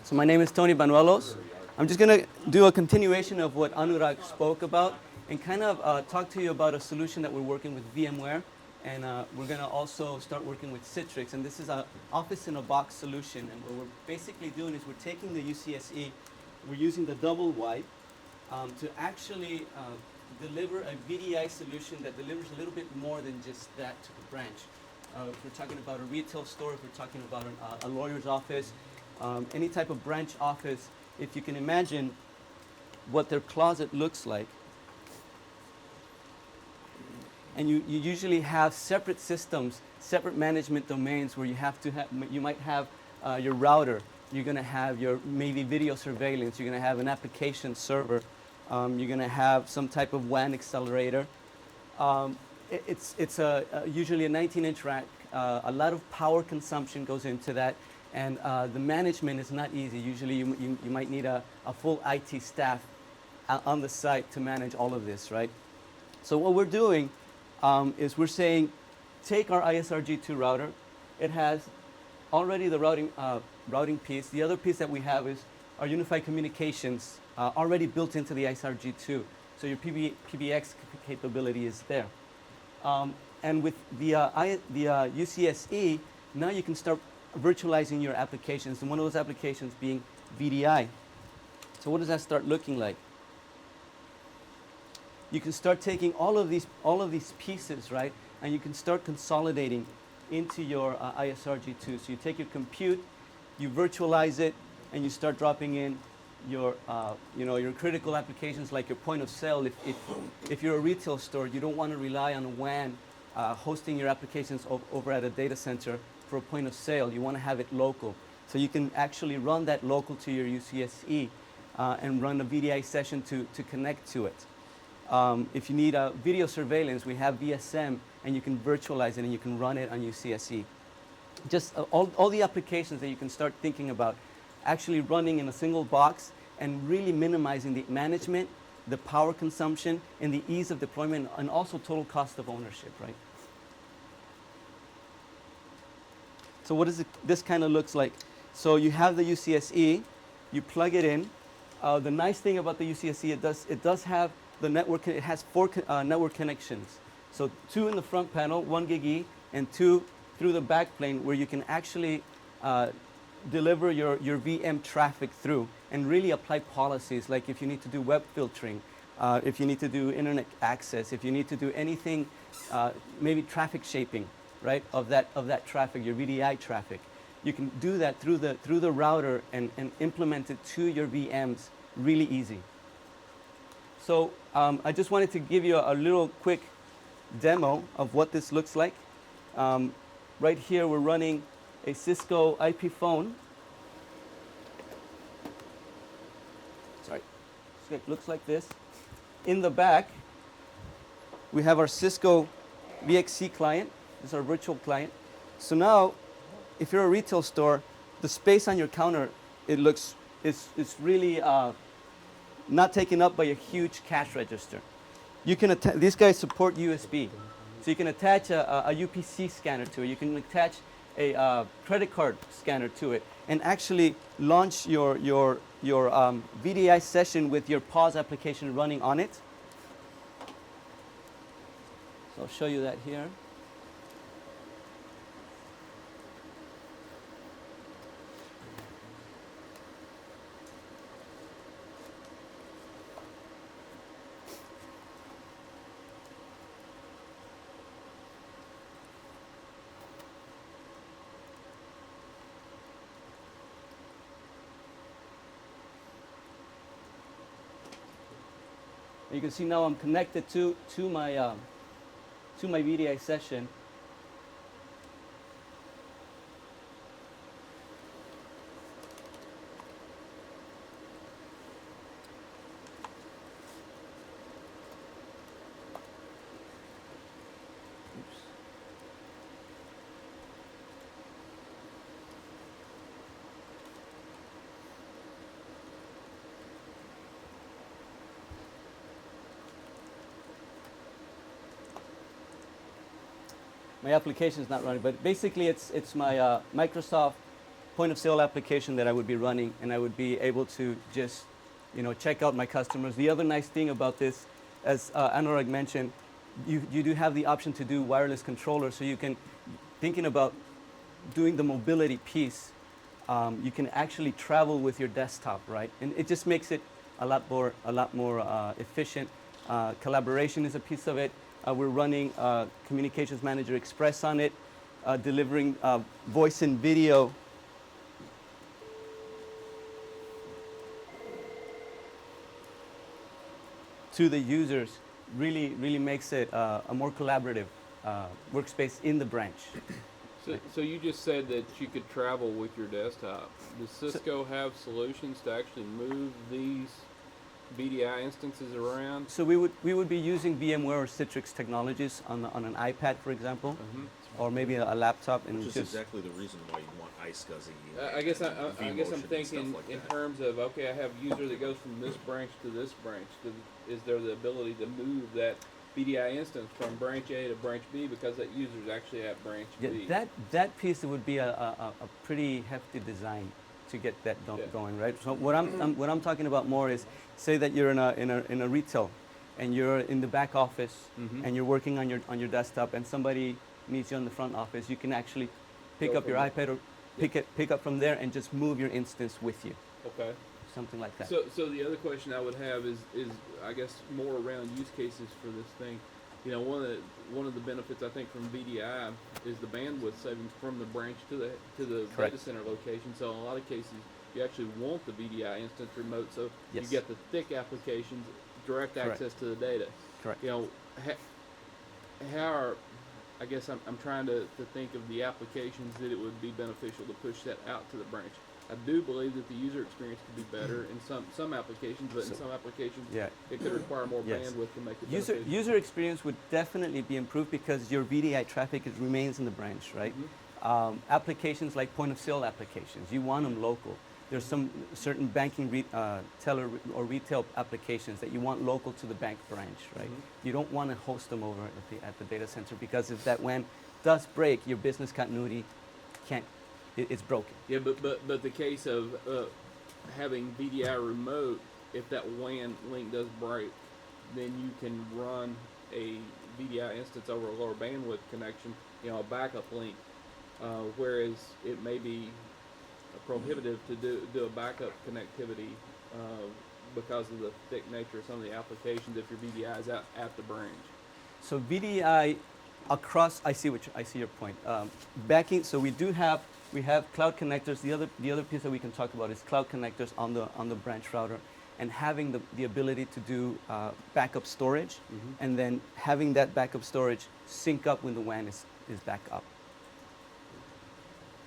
So my name is Tony Banuelos. I'm just going to do a continuation of what Anurag spoke about and kind of talk to you about a solution that we're working with VMware. And we're going to also start working with Citrix. And this is an office-in-a-box solution. And what we're basically doing is we're taking the UCSE, we're using the double wide to actually deliver a VDI solution that delivers a little bit more than just that to the branch. If we're talking about a retail store, if we're talking about a lawyer's office, any type of branch office, if you can imagine what their closet looks like, and you usually have separate systems, separate management domains where you have to you might have your router, you're going to have your maybe video surveillance, you're going to have an application server, you're going to have some type of WAN accelerator. It's usually a 19-inch rack. A lot of power consumption goes into that, and the management is not easy. Usually you might need a full IT staff on the site to manage all of this, right? So what we're doing is we're saying, take our ISRG2 router. It has already the routing piece. The other piece that we have is our unified communications already built into the ISRG2. So your PBX capability is there. And with the UCSE, now you can start virtualizing your applications, and one of those applications being VDI. So what does that start looking like? You can start taking all of these pieces, right, and you can start consolidating into your ISRG2. So you take your compute, you virtualize it, and you start dropping in your your critical applications like your point of sale. If you're a retail store, you don't want to rely on WAN hosting your applications over at a data center for a point of sale. You want to have it local. So you can actually run that local to your UCSE and run a VDI session to connect to it. If you need a video surveillance, we have VSM, and you can virtualize it and you can run it on UCSE. Just all the applications that you can start thinking about actually running in a single box and really minimizing the management, the power consumption, and the ease of deployment, and also total cost of ownership, right? So what does this kind of looks like? So you have the UCSE, you plug it in. The nice thing about the UCSE, it does have the network. It has 4 network connections. So 2 in the front panel, 1 gig E, and 2 through the back plane, where you can actually deliver your VM traffic through and really apply policies, like if you need to do web filtering, if you need to do internet access, if you need to do anything, maybe traffic shaping, right, of that traffic, your VDI traffic. You can do that through the router and implement it to your VMs really easy. So I just wanted to give you a little quick demo of what this looks like. Right here we're running a Cisco IP phone. Sorry, it looks like this. In the back, we have our Cisco VXC client. This is our virtual client. So now, if you're a retail store, the space on your counter, it's really not taken up by a huge cash register. You can these guys support USB, so you can attach a UPC scanner to it. You can attach a credit card scanner to it, and actually launch your VDI session with your PAWS application running on it. So I'll show you that here. You can see now I'm connected to my VDI session. Oops. My application is not running, but basically it's my Microsoft point of sale application that I would be running, and I would be able to just, check out my customers. The other nice thing about this, as Anurag mentioned, you do have the option to do wireless controller, so you can, thinking about doing the mobility piece, you can actually travel with your desktop, right? And it just makes it a lot more efficient. Collaboration is a piece of it. We're running Communications Manager Express on it, delivering voice and video to the users. Really makes it a more collaborative workspace in the branch. So you just said that you could travel with your desktop. Does Cisco have solutions to actually move these VDI instances around? So we would be using VMware or Citrix technologies on an iPad, for example, or maybe a laptop, and Which is just exactly the reason why you want iSCSI. I guess I'm thinking like in that. terms of, okay, I have a user that goes from this branch to this branch. Is there the ability to move that VDI instance from branch A to branch B because that user is actually at branch B? that piece would be a pretty hefty design to get that going, right? So what I'm talking about more is, say that you're in a retail, and you're in the back office, and you're working on your desktop, and somebody meets you in the front office. You can actually pick up your iPad or pick up from there and just move your instance with you. Okay. Something like that. So the other question I would have is I guess more around use cases for this thing. One of the benefits I think from VDI is the bandwidth savings from the branch to the data center location. So in a lot of cases, you actually want the VDI instance remote, so you get the thick applications, direct access to the data. Correct. How are, I guess I'm trying to think of the applications that it would be beneficial to push that out to the branch. I do believe that the user experience could be better in some applications, but in some applications, it could require more bandwidth to make it beneficial. User experience would definitely be improved because your VDI traffic remains in the branch, right? Applications like point of sale applications, you want them local. There's some certain banking teller or retail applications that you want local to the bank branch, right? You don't want to host them over at the data center, because if that WAN does break, your business continuity it's broken. Yeah, but the case of having VDI remote, if that WAN link does break, then you can run a VDI instance over a lower bandwidth connection, a backup link, whereas it may be prohibitive to do a backup connectivity because of the thick nature of some of the applications if your VDI is at the branch. So VDI across, I see your point. Backing, so we have cloud connectors. The other piece that we can talk about is cloud connectors on the branch router, and having the ability to do backup storage, and then having that backup storage sync up when the WAN is back up.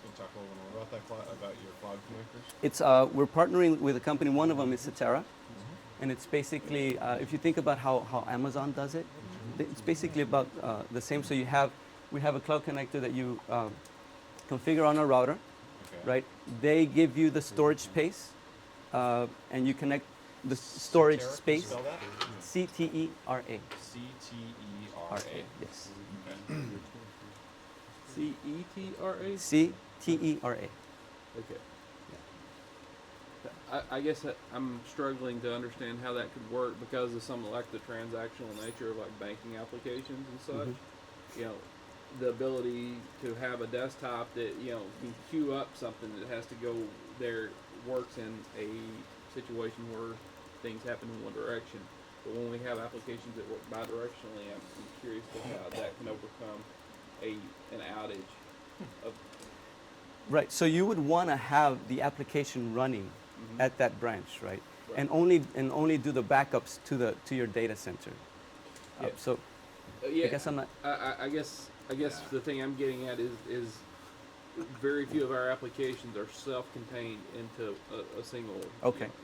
Can you talk a little more about that, about your cloud connectors? It's we're partnering with a company. One of them is Cetera, and it's basically if you think about how Amazon does it, it's basically about the same. So we have a cloud connector that you configure on a router, right? They give you the storage space, and you connect the storage Cetera, space. Spell that? C-T-E-R-A. C-T-E-R-A. Yes. Okay. C-E-T-R-A? C-T-E-R-A. Okay. I guess I'm struggling to understand how that could work because of some like the transactional nature of like banking applications and such. The ability to have a desktop that can queue up something that has to go there works in a situation where things happen in one direction. But when we have applications that work bidirectionally, I'm curious to how that can overcome an outage of. Right. So you would want to have the application running at that branch, right? And only do the backups to your data center. So I guess I'm not. I guess the thing I'm getting at is very few of our applications are self-contained into a single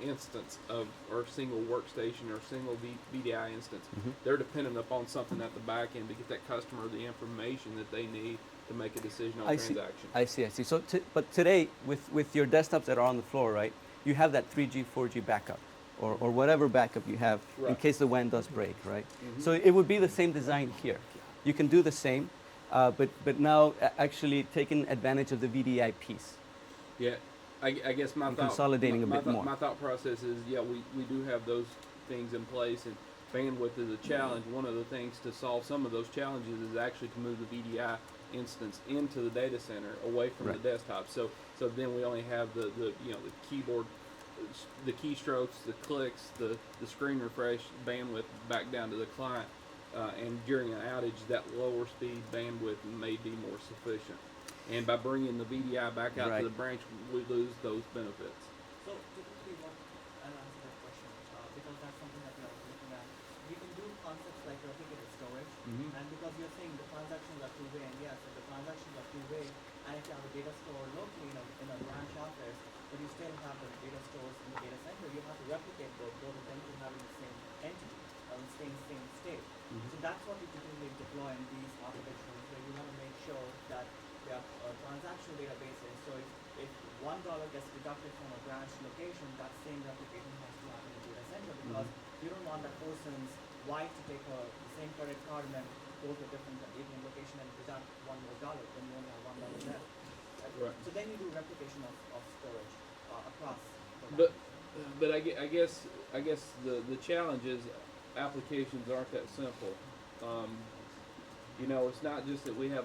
instance or single workstation or single VDI instance. They're dependent upon something at the back end to get that customer the information that they need to make a decision on transaction. I see. So, but today with your desktops that are on the floor, right? You have that 3G, 4G backup, or whatever backup you have in case the WAN does break, right? So it would be the same design here. You can do the same, but now actually taking advantage of the VDI piece. Yeah, I guess my And thought consolidating a my, bit my, more. my thought process is we do have those things in place, and bandwidth is a challenge. One of the things to solve some of those challenges is actually to move the VDI instance into the data center away from Right. the desktop. So then we only have the the keyboard, the keystrokes, the clicks, the screen refresh bandwidth back down to the client. And during an outage, that lower speed bandwidth may be more sufficient. And by bringing the VDI back out Right. to the branch, we lose those benefits. So typically what, I'll answer that question, because that's something that we are looking at. We can do concepts like replicated storage, Mhm. and because you're saying the transactions are two-way, and yes, if the transactions are two-way, and if you have a data store locally in a branch office, but you still have the data stores in the data center, you have to replicate both of them to have in the same entity, same state. Mhm. So that's what we typically deploy in these architectures, where you want to make sure that we have transactional databases. So if $1 gets deducted from a branch location, that same replication has to happen in the data center, because you don't want that person's wife to take the same credit card and then go to a different ATM location and deduct $1 more, then you only have $1 left. Right. So then you do replication of storage across the But branch. but I guess the challenge is applications aren't that simple. It's not just that we have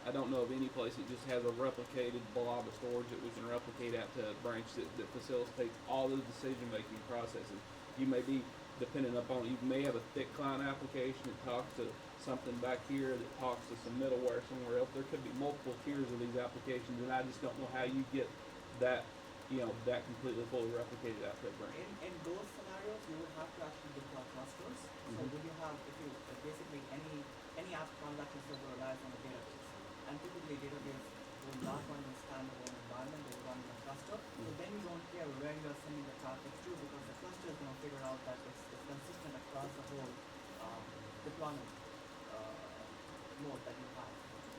I don't know of any place that just has a replicated blob of storage that we can replicate out to a branch that facilitates all the decision-making processes. You may be dependent upon, you may have a thick client application that talks to something back here that talks to some middleware somewhere else. There could be multiple tiers of these applications, and I just don't know how you get that, that completely fully replicated out to a branch. In those scenarios, you would have to actually deploy clusters. So would you have, if you basically any app transaction server relies on a database, and typically database will not run in a standalone environment; they will run in a cluster. So then you don't care where you are sending the traffic to, because the cluster is going to figure out that it's consistent across the whole deployment mode that you have.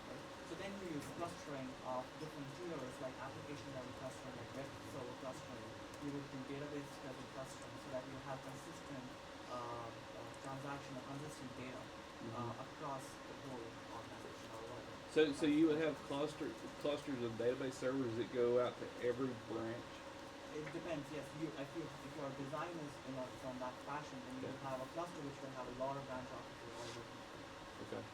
Right? So then you use clustering of different tiers, like application level clustering, like web server clustering. You would do database level clustering, so that you have consistent transaction or consistent data across the whole organization or whatever. So you would have clusters of database servers that go out to every branch. It depends. Yes, if your design is from that fashion, then you will have a cluster which will have a lot of branch offices all over. Okay.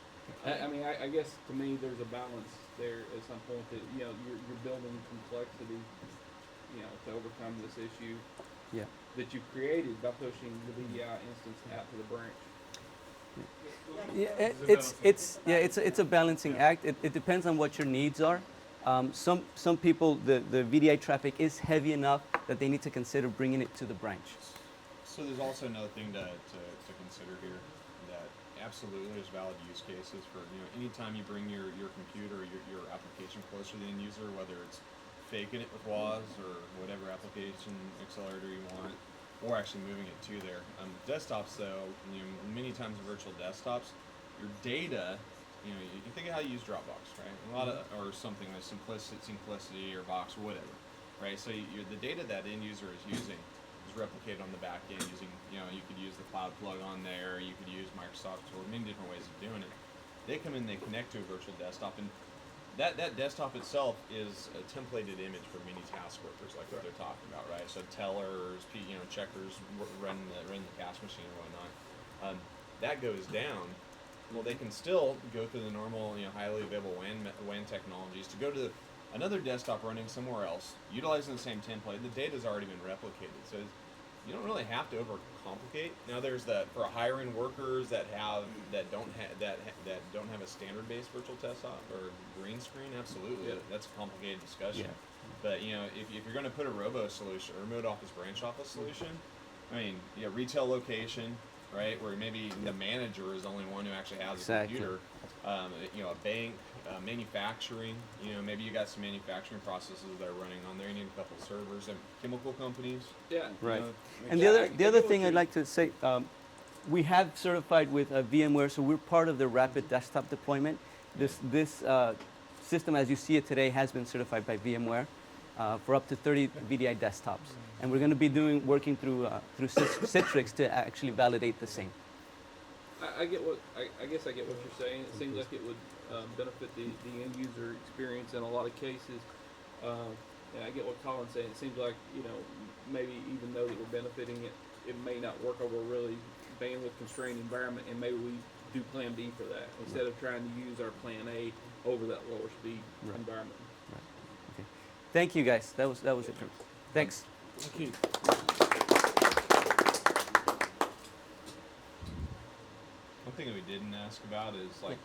I mean, I guess to me there's a balance there at some point that you're building complexity, to overcome this issue Yeah. that you created by pushing the VDI instance out to the branch. Yeah, it's a balancing act. It depends on what your needs are. Some people, the VDI traffic is heavy enough that they need to consider bringing it to the branch. So there's also another thing to consider here, that absolutely there's valid use cases for, anytime you bring your computer or your application closer to the end user, whether it's faking it with WAS or whatever application accelerator you want, or actually moving it to there. Desktops though, many times virtual desktops, your data, you can think of how you use Dropbox, right? A lot of, or something like Simplicity or Box or whatever, right? So the data that end user is using is replicated on the back end using, you could use the cloud plug on there, you could use Microsoft or many different ways of doing it. They come in, they connect to a virtual desktop, and that desktop itself is a templated image for many task workers, like what they're talking about, right? So tellers, checkers run the cash machine or whatnot. That goes down. Well, they can still go through the normal, highly available WAN technologies to go to another desktop running somewhere else, utilizing the same template. The data's already been replicated, so you don't really have to overcomplicate. Now, there's for hiring workers that don't have a standard-based virtual desktop or green screen. Absolutely, that's a complicated discussion. Yeah. But if you're going to put a robo solution, a remote office branch office solution, I mean, retail location, right, where maybe the manager is the only one who actually has Exactly. a computer. A bank, manufacturing. Maybe you got some manufacturing processes that are running on there. You need a couple servers and chemical companies. Yeah. Right. Make And sure- the other thing I'd like to say, we have certified with VMware, so we're part of the rapid desktop deployment. This system, as you see it today, has been certified by VMware for up to 30 VDI desktops, and we're going to be working through Citrix to actually validate the same. I guess I get what you're saying. It seems like it would benefit the end user experience in a lot of cases. And I get what Colin's saying. It seems like, maybe even though that we're benefiting it, it may not work over a really bandwidth constrained environment, and maybe we do Plan B for that instead of trying to use our Plan A over that lower speed Right. environment. Okay. Thank you, guys. That was it for me. Thanks. Thank you. One thing that we didn't ask about is like,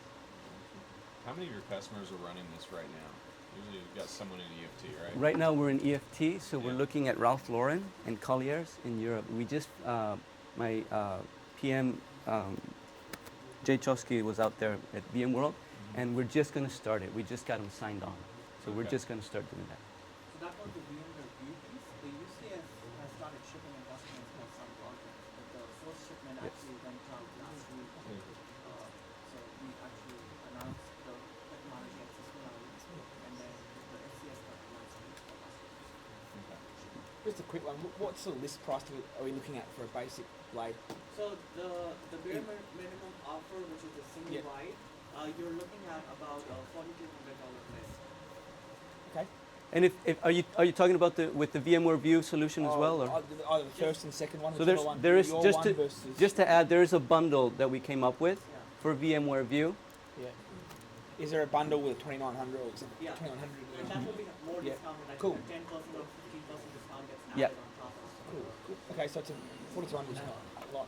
how many of your customers are running this right now? Usually you've got someone in EFT, right? Right now we're in EFT, so we're Yeah. looking at Ralph Lauren and Colliers in Europe. We just, my PM, Jay Chosky was out there at VMworld, and we're just going to start it. We just got them signed on. So we're Okay. just going to start doing that. So that was the VMware View piece. The UCS has started shipping in customers for some projects, but the first shipment Yes. actually went out last week. So we actually announced the technology at Cisco Live, and then the FCS got last week for us. Okay. Just a quick one. What sort of list price are we looking at for a basic blade? So the bare minimum offer, which is the single Yeah. wide, you're looking at about $4,200 list. Okay. And if are you talking about with the VMware View solution as well, or? Either the first and second one. So whichever one. there is Your just one to versus, just to add, there is a bundle that we came up with Yeah. for VMware View. yeah. Is there a bundle with 2,900 or is it Yeah. 2,100? And that will be more Yeah. discounted. I Cool. think a 10% or 15% discount gets added Yeah. on top of it. Cool. Okay, so it's a 4,200 is not a lot.